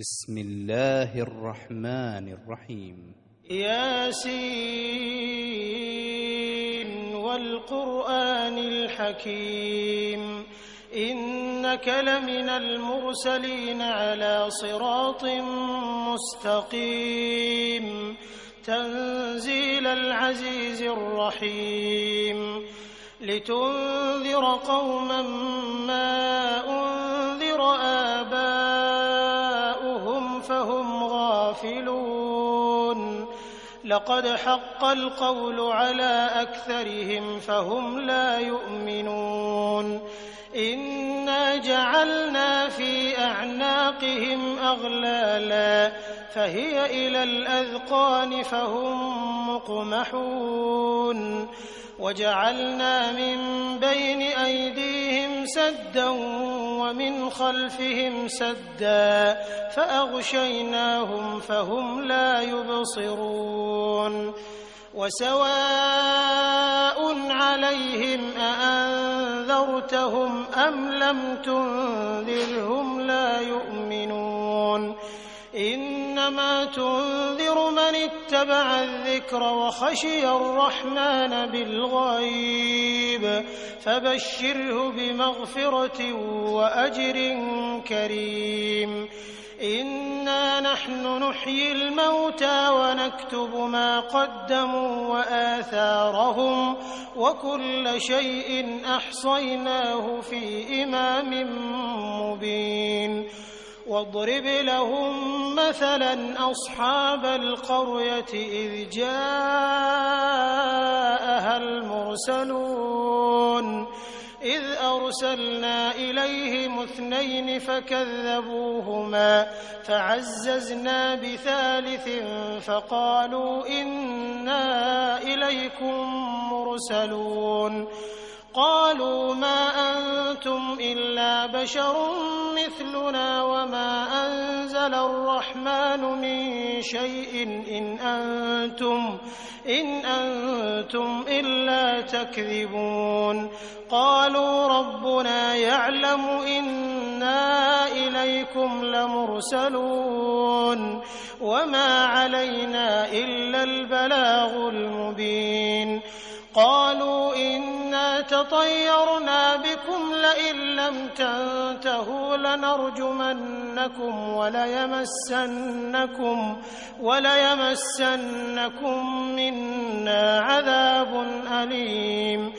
بسم الله الرحمن الرحيم. ياسين والقرآن الحكيم إنك لمن المرسلين على صراط مستقيم تنزيل العزيز الرحيم لتنذر قوما ما أنذر آباؤهم فهم غافلون لقد حق القول على أكثرهم فهم لا يؤمنون إنا جعلنا في أعناقهم أغلالا فهي إلى الأذقان فهم مقمحون وجعلنا من بين أيديهم سدا ومن خلفهم سدا فأغشيناهم فهم لا يبصرون وسواء عليهم أأنذرتهم أم لم تنذرهم لا يؤمنون إنما تنذر من اتبع الذكر وخشي الرحمن بالغيب فبشره بمغفرة وأجر كريم إنا نحن نحيي الموتى ونكتب ما قدموا وآثارهم وكل شيء أحصيناه في إمام مبين واضرب لهم مثلا أصحاب القرية إذ جاءها المرسلون إذ أرسلنا إليهم 2 فكذبوهما فعززنا بثالث فقالوا إنا إليكم مرسلون قالوا ما أنتم إلا بشر مثلنا وما أنزل الرحمن من شيء إن أنتم إلا تكذبون قالوا ربنا يعلم إنا إليكم لمرسلون وما علينا إلا البلاغ المبين قالوا إنا تطيرنا بكم لئن لم تنتهوا لنرجمنكم وليمسنكم منا عذاب أليم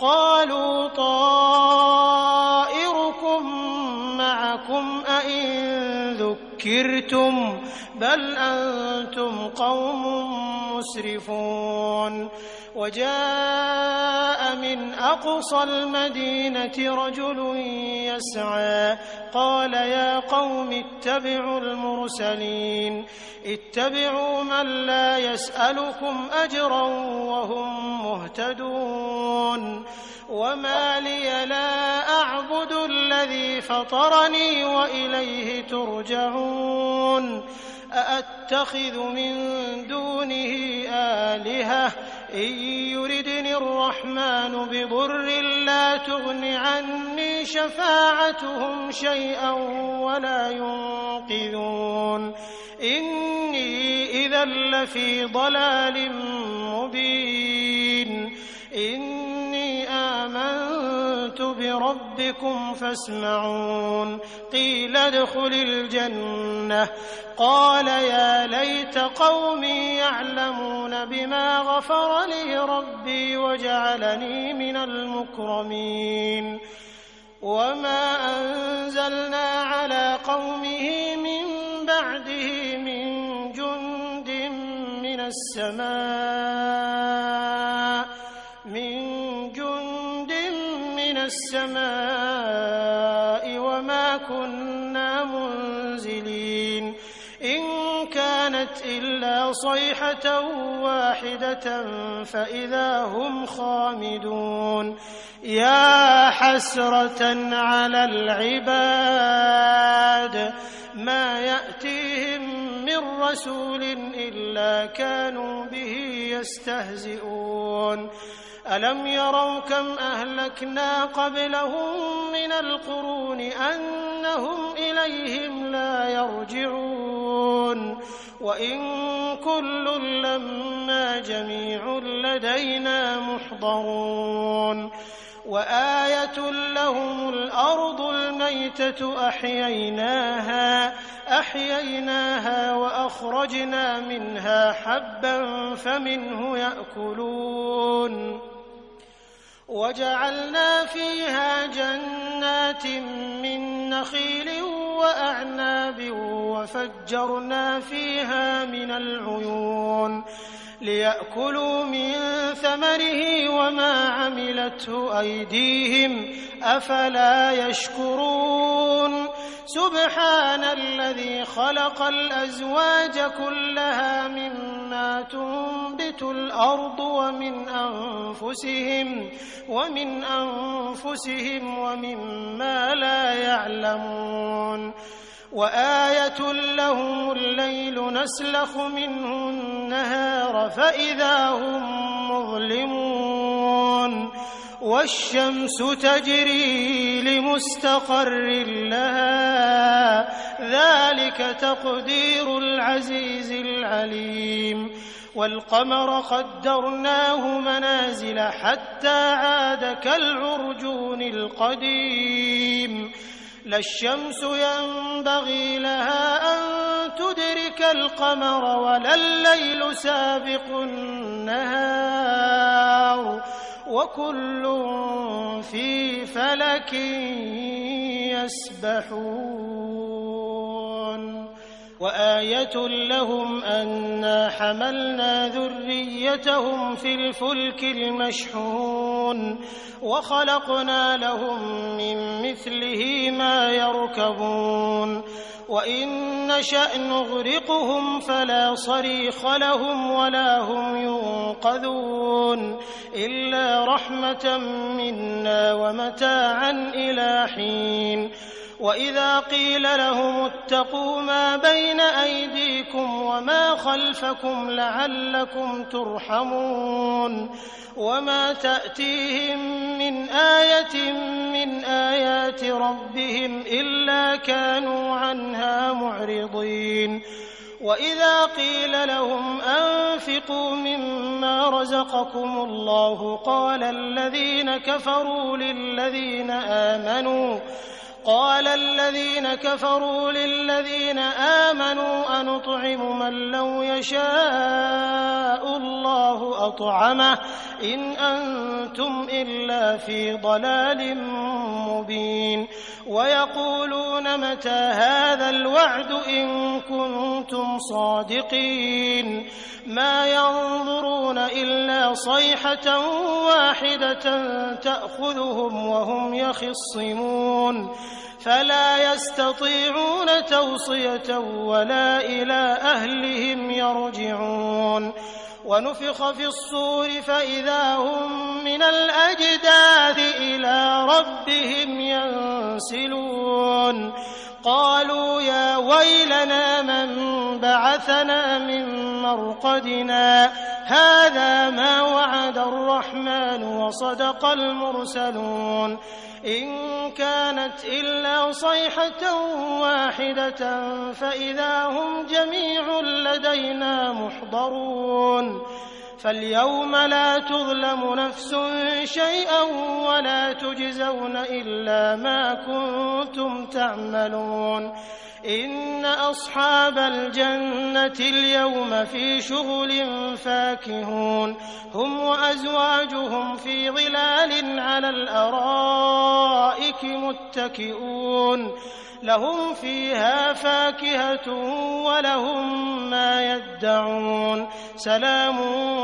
قالوا طائركم معكم أئن ذكرتم بل أنتم قوم مسرفون وجاء من أقصى المدينة رجل يسعى قال يا قوم اتبعوا المرسلين اتبعوا من لا يسألكم أجرا وهم مهتدون وما لي لا أعبد الذي فطرني وإليه ترجعون أأتخذ من دونه آلهة إن يردني الرحمن بضر لا تغن عني شفاعتهم شيئا ولا ينقذون إني إذا لفي ضلال مبين إني آمنت بربكم فاسمعون قيل ادخل الجنة قال يا ليت قومي يعلمون بما غفر لي ربي وجعلني من المكرمين وما أنزلنا على قومه من بعده من جند من السماء وما كنا منزلين إن كانت إلا صيحة واحدة فإذا هم خامدون يا حسرة على العباد ما يأتيهم من رسول إلا كانوا به يستهزئون ألم يروا كم أهلكنا قبلهم من القرون أنهم إليهم لا يرجعون وإن كل لما جميع لدينا محضرون وآية لهم الأرض الميتة أحييناها وأخرجنا منها حبا فمنه يأكلون وجعلنا فيها جنات من نخيل وأعناب وفجرنا فيها من العيون ليأكلوا من ثمره وما عملته أيديهم أفلا يشكرون سبحان الذي خلق الأزواج كلها مما تنبت الأرض ومن أنفسهم ومما لا يعلمون وآية لهم الليل نسلخ منه النهار فإذا هم مظلمون والشمس تجري لمستقر لها ذلك تقدير العزيز العليم والقمر قدرناه منازل حتى عاد كالعرجون القديم لا الشمس ينبغي لها أن تدرك القمر ولا الليل سابق النهار وكل في فلك يسبحون وآية لهم أنا حملنا ذريتهم في الفلك المشحون وخلقنا لهم من مثله ما يركبون وإن نشأ نغرقهم فلا صريخ لهم ولا هم ينقذون إلا رحمة منا ومتاعا إلى حين وإذا قيل لهم اتقوا ما بين أيديكم وما خلفكم لعلكم ترحمون وما تأتيهم من آية من آيات ربهم إلا كانوا عنها معرضين وإذا قيل لهم أنفقوا مما رزقكم الله قال الذين كفروا للذين آمنوا أنطعم من لو يشاء الله أطعمه إن أنتم إلا في ضلال مبين ويقولون متى هذا الوعد إن كنتم صادقين ما ينظرون إلا صيحة واحدة تأخذهم وهم يخصمون فلا يستطيعون توصية ولا إلى أهلهم يرجعون ونفخ في الصور فإذا هم من الأجداث إلى ربهم ينسلون قالوا يا ويلنا من بعثنا من مرقدنا هذا ما وعد الرحمن وصدق المرسلون إن كانت إلا صيحة واحدة فإذا هم جميع لدينا محضرون فاليوم لا تظلم نفس شيئا ولا تجزون إلا ما كنتم تعملون إن أصحاب الجنة اليوم في شغل فاكهون هم وأزواجهم في ظلال على الأرائك متكئون لهم فيها فاكهة ولهم ما يدعون سلام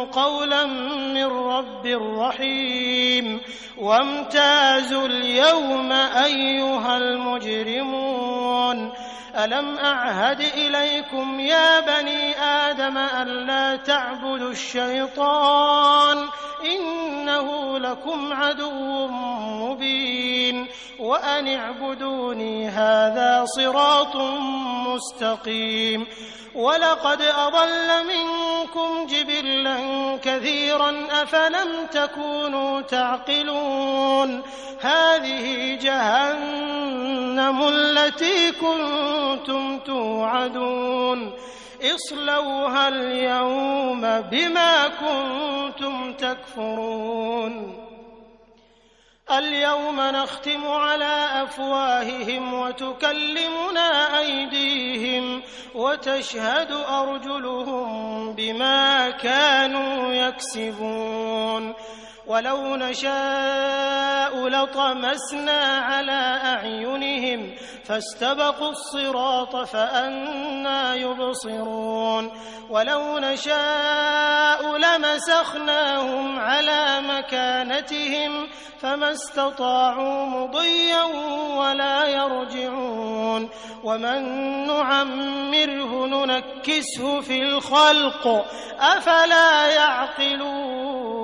قولا من رب رحيم وامتازوا اليوم أيها المجرمون ألم أعهد إليكم يا بني آدم ألا تعبدوا الشيطان إنه لكم عدو مبين وأن اعبدوني هذا صراط مستقيم وَلَقَدْ أَضَلَّ مِنكُمْ جِبِلًّا كَثِيرًا أَفَلَمْ تَكُونُوا تَعْقِلُونَ هَٰذِهِ جَهَنَّمُ الَّتِي كُنتُمْ تُوعَدُونَ اصْلَوْهَا الْيَوْمَ بِمَا كُنتُمْ تَكْفُرُونَ الْيَوْمَ نَخْتِمُ عَلَىٰ أَفْوَاهِهِمْ وَتُكَلِّمُنَا أَيْدِيهِمْ وَتَشْهَدُ أَرْجُلُهُم بِمَا كَانُوا يَكْسِبُونَ وَلَوْ نَشَاءُ لَطَمَسْنَا عَلَىٰ أَعْيُنِهِمْ فَاسْتَبَقُوا الصِّرَاطَ فَأَنَّىٰ يُبْصِرُونَ وَلَوْ نَشَاءُ لَمَسَخْنَاهُمْ عَلَىٰ مَكَانَتِهِمْ فَمَا اسْتَطَاعُوا مُضِيًّا وَلَا يَرْجِعُونَ وَمَن نُّعَمِّرْهُ نُنَكِّسْهُ فِي الْخَلْقِ أَفَلَا يَعْقِلُونَ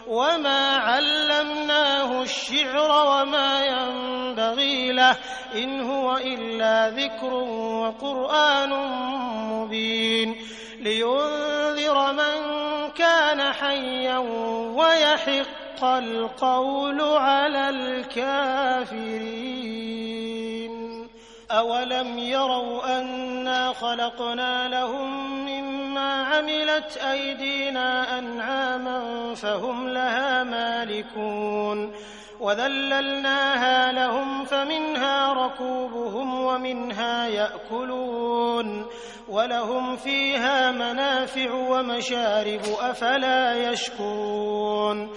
وَمَا عَلَّمْنَاهُ الشِّعْرَ وَمَا يَنبَغِي لَهُ إِنْ هُوَ إِلَّا ذِكْرٌ وَقُرْآنٌ مُّبِينٌ لِيُنذِرَ مَن كَانَ حَيًّا وَيَحِقَّ الْقَوْلُ عَلَى الْكَافِرِينَ أَوَلَمْ يَرَوْا أَنَّا خَلَقْنَا لَهُم مِّمَّا عَمِلَتْ أَيْدِينَا أَنْعَامًا فَهُمْ لَهَا مَالِكُونَ وَذَلَّلْنَاهَا لَهُمْ فَمِنْهَا رَكُوبُهُمْ وَمِنْهَا يَأْكُلُونَ وَلَهُمْ فِيهَا مَنَافِعُ وَمَشَارِبُ أَفَلَا يَشْكُرُونَ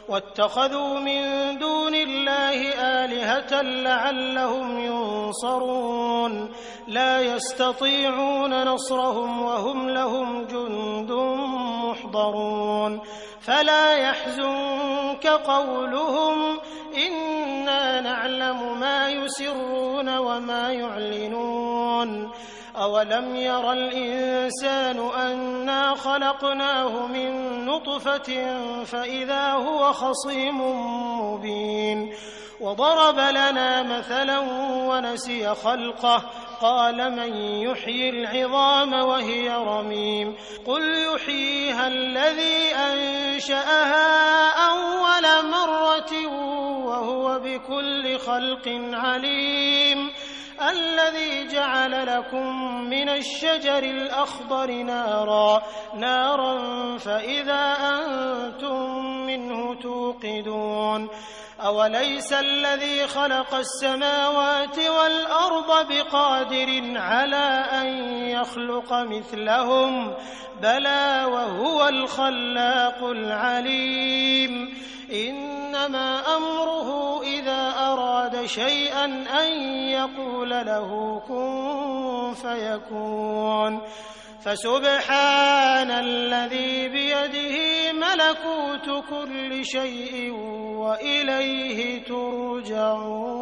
وَاتَّخَذُوا مِن دُونِ اللَّهِ آلِهَةً لَّعَلَّهُمْ يُنصَرُونَ لَا يَسْتَطِيعُونَ نَصْرَهُمْ وَهُمْ لَهُمْ جُندٌ مُّحْضَرُونَ فَلَا يَحْزُنكَ قَوْلُهُمْ إِنَّا نَعْلَمُ مَا يُسِرُّونَ وَمَا يُعْلِنُونَ أَوَلَمْ يَرَ الْإِنسَانُ أَنَّا خَلَقْنَاهُ مِن نُّطْفَةٍ فَإِذَا هُوَ خَصِيمٌ مُّبِينٌ وَضَرَبَ لَنَا مَثَلًا وَنَسِيَ خَلْقَهُ قَالَ مَن يُحْيِي الْعِظَامَ وَهِيَ رَمِيمٌ قُلْ يُحْيِيهَا الَّذِي أَنشَأَهَا أَوَّلَ مَرَّةٍ وَهُوَ بِكُلِّ خَلْقٍ عَلِيمٌ الَّذِي جَعَلَ لَكُم مِّنَ الشَّجَرِ الْأَخْضَرِ نَارًا فَإِذَا أَنتُم مِّنْهُ تُوقِدُونَ أَوَلَيْسَ الَّذِي خَلَقَ السَّمَاوَاتِ وَالْأَرْضَ بِقَادِرٍ عَلَىٰ أَن يَخْلُقَ مِثْلَهُم بَلَىٰ وَهُوَ الْخَلَّاقُ الْعَلِيمُ إِنَّمَا أَمْرُهُ إِذَا أَرَادَ شَيْئًا أَن يَقُولَ لَهُ كُن فَيَكُونُ فَسُبْحَانَ الَّذِي بِيَدِهِ مَلَكُوتُ كُلِّ شَيْءٍ وَإِلَيْهِ تُرْجَعُونَ